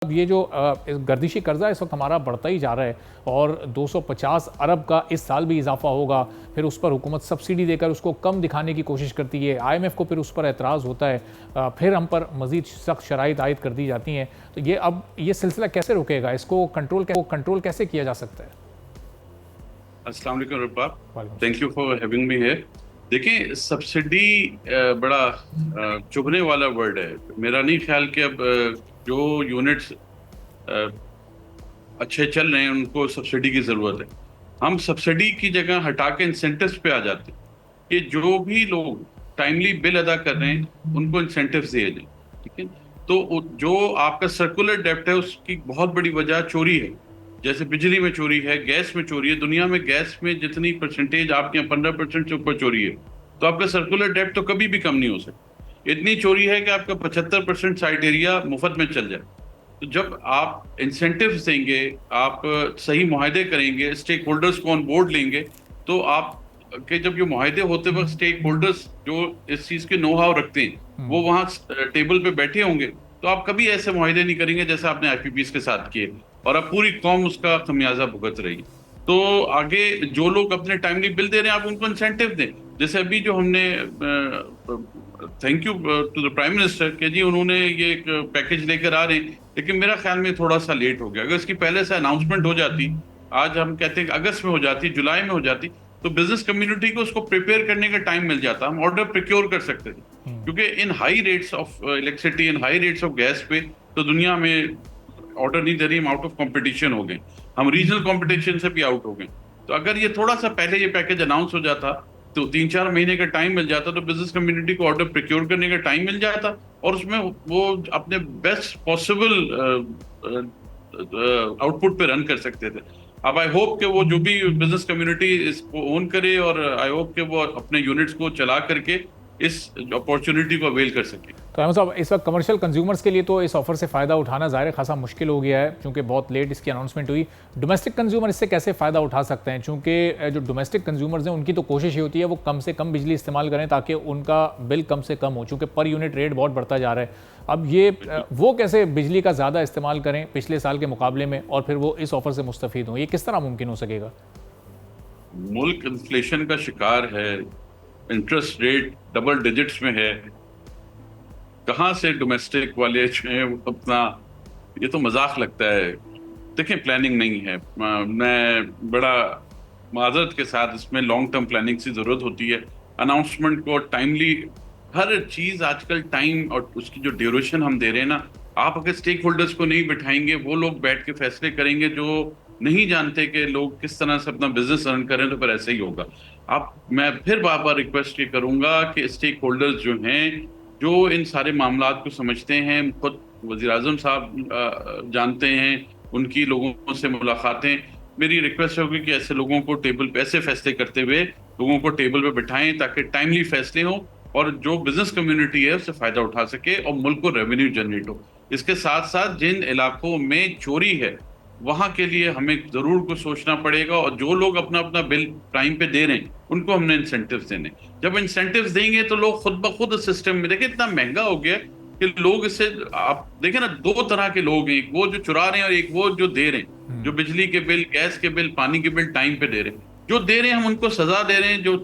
अब ये जो गर्दिशी कर्जा इस वक्त हमारा बढ़ता ही जा रहा है और 250 अरब का इस साल भी इजाफा होगा। फिर उस पर हुकूमत सब्सिडी देकर उसको कम दिखाने की कोशिश करती है, IMF को फिर उस पर एतराज़ होता है, फिर हम पर मज़ीद सख्त शराइत आयद कर दी जाती हैं। तो ये अब ये सिलसिला कैसे रुकेगा, इसको कंट्रोल कैसे किया जा सकता है? अस्सलाम वालेकुम रुपाब, thank you for having me here. देखिए, सब्सिडी बड़ा चुभने वाला वर्ड है। मेरा नहीं ख्याल कि अब जो यूनिट्स अच्छे चल रहे हैं उनको सब्सिडी की ज़रूरत है। हम सब्सिडी की जगह हटा के इंसेंटिव्स पे आ जाते हैं कि जो भी लोग टाइमली बिल अदा कर रहे हैं उनको इंसेंटिव्स दिए जाए, ठीक है। तो जो आपका सर्कुलर डेब्ट है उसकी बहुत बड़ी वजह चोरी है। जैसे बिजली में चोरी है, गैस में चोरी है। दुनिया में गैस में जितनी परसेंटेज आपके यहाँ 15% से ऊपर चोरी है, तो आपका सर्कुलर डेब्ट तो कभी भी कम नहीं हो सकता। इतनी चोरी है कि आपका 75% साइट एरिया मुफ्त में चल जाए। तो जब आप इंसेंटिव्स देंगे, आप सही मुआहदे करेंगे, स्टेक होल्डर्स को ऑन बोर्ड लेंगे, तो आप के जब ये मुआहदे होते वक्त स्टेक होल्डर्स जो इस चीज के नो हाउ रखते हैं वो वहां टेबल पे बैठे होंगे, तो आप कभी ऐसे मुआहदे नहीं करेंगे जैसे आपने IPPs के साथ किए, और अब पूरी कौम उसका खमियाजा भुगत रही। तो आगे जो लोग अपने टाइमली बिल दे रहे हैं आप उनको इंसेंटिव दें। जैसे अभी जो हमने, thank you to the prime minister कि जी उन्होंने ये एक पैकेज लेकर आ रहे हैं, लेकिन मेरा ख्याल में थोड़ा सा लेट हो गया। अगर इसकी पहले से अनाउंसमेंट हो जाती, आज हम कहते हैं कि अगस्त में हो जाती, जुलाई में हो जाती, तो बिजनेस कम्युनिटी को उसको प्रिपेयर करने का टाइम मिल जाता, हम ऑर्डर प्रिक्योर कर सकते थे। क्योंकि इन high rates of electricity, in high rates of gas पे तो दुनिया में ऑर्डर नहीं दे रही, हम आउट ऑफ कंपटीशन हो गए, हम रीजनल कंपटीशन से भी आउट हो गए। तो अगर ये थोड़ा सा पहले ये पैकेज अनाउंस हो जाता तो 3-4 महीने का टाइम मिल जाता, तो बिजनेस कम्युनिटी को ऑर्डर प्रिक्योर करने का टाइम मिल जाता और उसमें वो अपने बेस्ट पॉसिबल आउटपुट पे रन कर सकते थे। अब आई होप कि वो जो भी बिजनेस कम्युनिटी इसको ओन करे, और आई होप कि वो अपने यूनिट्स को चला करके इस अपॉर्चुनिटी को अवेल कर सके। तो अहमद साहब, इस वक्त कमर्शियल कंज्यूमर्स के लिए तो इस ऑफर से फ़ायदा उठाना ज़ाहिर खासा मुश्किल हो गया है क्योंकि बहुत लेट इसकी अनाउंसमेंट हुई। डोमेस्टिक कंज्यूमर इससे कैसे फ़ायदा उठा सकते हैं? चूँकि जो डोमेस्टिक कंज्यूमर्स हैं उनकी तो कोशिश ये होती है वो कम से कम बिजली इस्तेमाल करें ताकि उनका बिल कम से कम हो, चूँकि पर यूनिट रेट बहुत बढ़ता जा रहा है। अब ये वो कैसे बिजली का ज़्यादा इस्तेमाल करें पिछले साल के मुकाबले में और फिर वो इस ऑफर से मुस्तफ़ीद हों, ये किस तरह मुमकिन हो सकेगा? मुल्क इन्फ्लेशन का शिकार है, इंटरेस्ट रेट डबल डिजिट्स में है, कहाँ से डोमेस्टिक वाले जो हैं अपना, ये तो मजाक लगता है। देखिए, प्लानिंग नहीं है। मैं बड़ा माजरत के साथ, इसमें लॉन्ग टर्म प्लानिंग की जरूरत होती है। अनाउंसमेंट को टाइमली, हर चीज आजकल टाइम और उसकी जो ड्यूरेशन हम दे रहे हैं ना, आप अगर स्टेक होल्डर्स को नहीं बिठाएंगे, वो लोग बैठ के फैसले करेंगे जो नहीं जानते कि लोग किस तरह से अपना बिजनेस रन करें, तो फिर ऐसे ही होगा। मैं फिर बार बार रिक्वेस्ट ये करूंगा कि स्टेक होल्डर्स जो हैं, जो इन सारे मामलात को समझते हैं, खुद वज़ीर आज़म साहब जानते हैं, उनकी लोगों से मुलाकातें, मेरी रिक्वेस्ट होगी कि ऐसे लोगों को टेबल पे, ऐसे फैसले करते हुए लोगों को टेबल पे बिठाएं ताकि टाइमली फैसले हों और जो बिजनेस कम्युनिटी है उससे फायदा उठा सके और मुल्क को रेवेन्यू जनरेट हो। इसके साथ साथ जिन इलाकों में चोरी है वहां के लिए हमें जरूर कुछ सोचना पड़ेगा, और जो लोग अपना अपना बिल टाइम पे दे रहे हैं उनको हमने इंसेंटिव्स देने। जब इंसेंटिव्स देंगे तो लोग खुद ब खुद सिस्टम में, देखिए इतना महंगा हो गया कि लोग इससे, आप देखें ना, दो तरह के लोग हैं, एक वो जो चुरा रहे हैं और एक वो जो दे रहे हैं, जो बिजली के बिल, गैस के बिल, पानी के बिल टाइम पे दे रहे हैं। जो दे रहे हैं हम उनको सजा दे रहे हैं, जो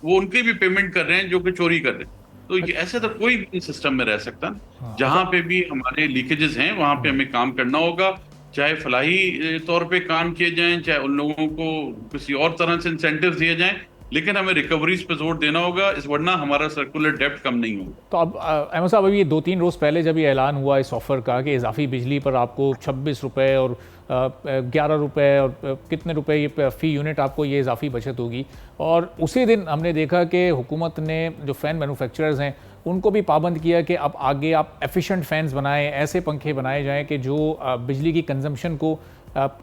वो उनकी भी पेमेंट कर रहे हैं जो कि चोरी कर रहे हैं। तो ये ऐसे तो कोई भी सिस्टम में रह सकता। जहां पे भी हमारे लीकेजेस हैं वहां पे हमें काम करना होगा, चाहे फलाही तौर पे काम किए जाएं, चाहे उन लोगों को किसी और तरह से इंसेंटिव दिए जाएं, लेकिन हमें रिकवरीज पे जोर देना होगा, इस वरना हमारा सर्कुलर डेब्ट कम नहीं होगा। तो अब अहमद साहब, अभी 2-3 रोज़ पहले जब ये ऐलान हुआ इस ऑफ़र का कि इजाफी बिजली पर आपको 26 रुपये और 11 रुपये और कितने रुपए ये फ़ी यूनिट आपको ये इजाफी बचत होगी, और उसी दिन हमने देखा कि हुकूमत ने जो फ़ैन मैन्युफैक्चरर्स हैं उनको भी पाबंद किया कि अब आगे आप एफिशिएंट फ़ैन्स बनाएं, ऐसे पंखे बनाए जाएं कि जो बिजली की कंजम्पशन को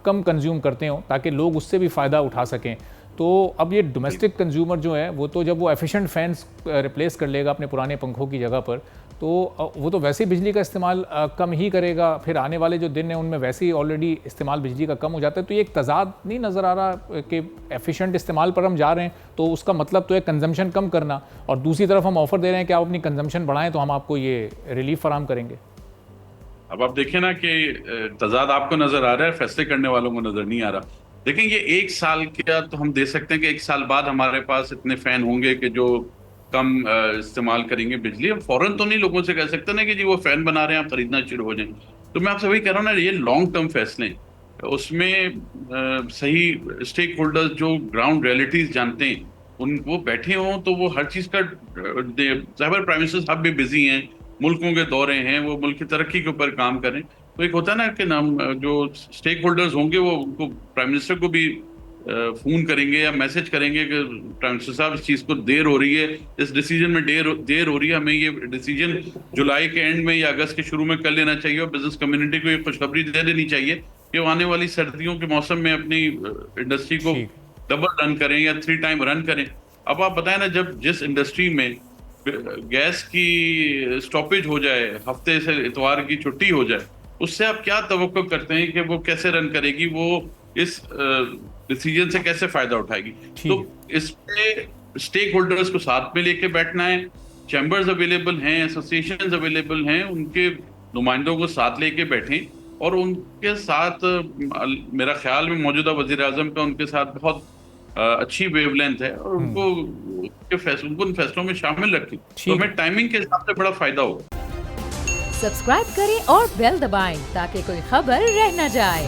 कम कंज्यूम करते हों ताकि लोग उससे भी फ़ायदा उठा सकें। तो अब ये डोमेस्टिक कंज्यूमर जो है वो तो जब वो एफिशिएंट फैंस रिप्लेस कर लेगा अपने पुराने पंखों की जगह पर, तो वो तो वैसे ही बिजली का इस्तेमाल कम ही करेगा। फिर आने वाले जो दिन हैं उनमें वैसे ही ऑलरेडी इस्तेमाल बिजली का कम हो जाता है। तो ये एक तज़ाद नहीं नज़र आ रहा कि एफिशिएंट इस्तेमाल पर हम जा रहे हैं तो उसका मतलब तो है कंजम्पशन कम करना, और दूसरी तरफ हम ऑफ़र दे रहे हैं कि आप अपनी कंजम्पशन बढ़ाएं तो हम आपको ये रिलीफ फराहम करेंगे। अब आप देखें ना कि तजाद आपको नजर आ रहा है, फैसले करने वालों को नजर नहीं आ रहा। देखें ये एक साल का तो हम दे सकते हैं कि एक साल बाद हमारे पास इतने फैन होंगे कि जो कम इस्तेमाल करेंगे बिजली। हम फौरन तो नहीं लोगों से कह सकते ना कि जी वो फैन बना रहे हैं आप खरीदना शुरू हो जाएं। तो मैं आपसे वही कह रहा हूँ ना, ये लॉन्ग टर्म फैसले हैं। उसमें सही स्टेक होल्डर्स जो ग्राउंड रियलिटीज जानते हैं उन वो बैठे हों तो वो हर चीज का साइबर प्राइम मिनिस्टर साहब भी बिजी हैं, मुल्कों के दौरे हैं, वो मुल्क की तरक्की के ऊपर काम करें। तो एक होता है ना कि नाम जो स्टेक होल्डर्स होंगे वो उनको प्राइम मिनिस्टर को भी फोन करेंगे या मैसेज करेंगे कि प्राइम मिनिस्टर साहब इस चीज को देर हो रही है, इस डिसीजन में देर हो रही है, हमें ये डिसीजन जुलाई के एंड में या अगस्त के शुरू में कर लेना चाहिए, और बिजनेस कम्युनिटी को ये खुशखबरी दे देनी चाहिए कि वो आने वाली सर्दियों के मौसम में अपनी इंडस्ट्री को ठीक। डबल रन करें या 3 टाइम रन करें। अब आप बताएं ना, जब जिस इंडस्ट्री में गैस की स्टॉपेज हो जाए, हफ्ते से इतवार की छुट्टी हो जाए, उससे आप क्या तवक्को करते हैं कि वो कैसे रन करेगी, वो इस डिसीजन से कैसे फायदा उठाएगी? तो ठीक है। इस पे स्टेक होल्डर्स को साथ में लेके बैठना है। चैम्बर्स अवेलेबल हैं, एसोसिएशंस अवेलेबल हैं, उनके नुमाइंदों को साथ लेके बैठें और उनके साथ मेरा ख्याल में मौजूदा वजीर आजम का उनके साथ बहुत अच्छी वेवलेंथ है, और हम्म। उनको उन फैसलों में शामिल रखें तो ठीक हमें है। टाइमिंग के हिसाब से बड़ा फायदा होगा। सब्सक्राइब करें और बेल दबाएं ताकि कोई खबर रह न जाए।